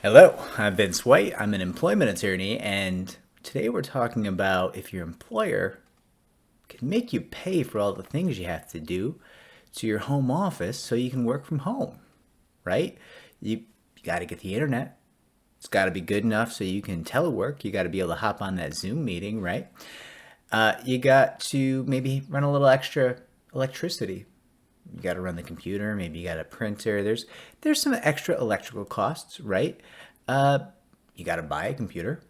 Hello, I'm Vince White. I'm an employment attorney, and today we're talking about if your employer can make you pay for all the things you have to do to your home office so you can work from home, right? You got to get the internet. It's got to be good enough so you can telework. You got to be able to hop on that Zoom meeting, right? You got to maybe run a little extra electricity. You got to run the computer. Maybe you got a printer. There's some extra electrical costs, right? Uh, you got to buy a computer.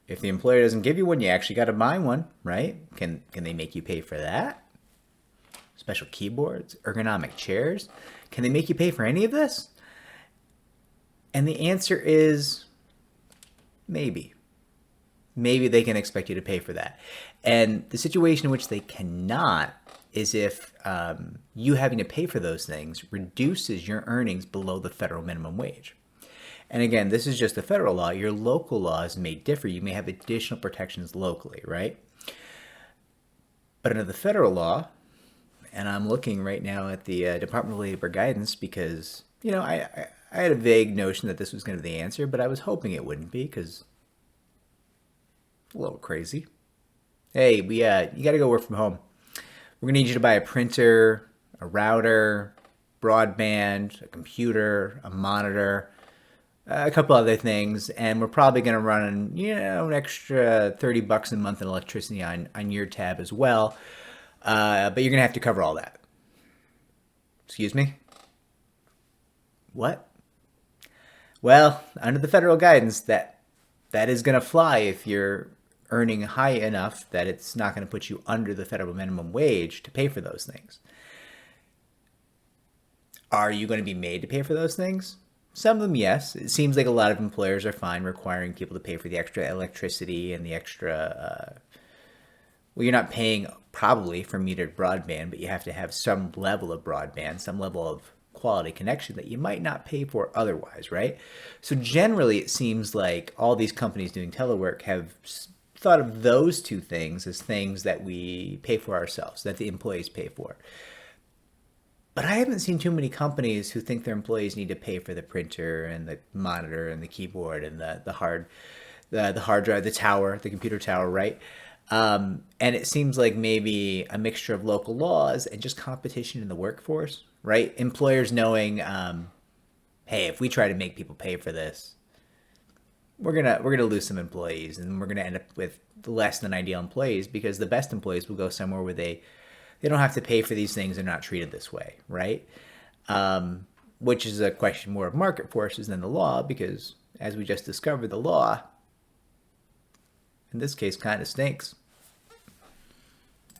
If the employer doesn't give you one, you actually got to buy one, right? Can they make you pay for that? Special keyboards, ergonomic chairs. Can they make you pay for any of this? And the answer is maybe. Maybe they can expect you to pay for that. And the situation in which they cannot is if you having to pay for those things reduces your earnings below the federal minimum wage. And again, this is just the federal law. Your local laws may differ. You may have additional protections locally, right? But under the federal law, and I'm looking right now at the Department of Labor guidance because, I had a vague notion that this was going to be the answer, but I was hoping it wouldn't be because it's a little crazy. Hey, you got to go work from home. We're going to need you to buy a printer, a router, broadband, a computer, a monitor, a couple other things, and we're probably going to run, an extra $30 a month in electricity on your tab as well. But you're going to have to cover all that. Excuse me? What? Well, under the federal guidance, that is going to fly if you're earning high enough that it's not going to put you under the federal minimum wage to pay for those things. Are you going to be made to pay for those things? Some of them, yes. It seems like a lot of employers are fine requiring people to pay for the extra electricity and the extra. Well, you're not paying probably for metered broadband, but you have to have some level of broadband, some level of quality connection that you might not pay for otherwise, right? So generally, it seems like all these companies doing telework have thought of those two things as things that we pay for ourselves, that the employees pay for. But I haven't seen too many companies who think their employees need to pay for the printer and the monitor and the keyboard and the hard drive, the tower, the computer tower, right? And it seems like maybe a mixture of local laws and just competition in the workforce, right? Employers knowing, hey, if we try to make people pay for this, we're gonna lose some employees, and we're gonna end up with less than ideal employees because the best employees will go somewhere where they don't have to pay for these things and not treated this way, right? Which is a question more of market forces than the law, because as we just discovered, the law in this case kind of stinks.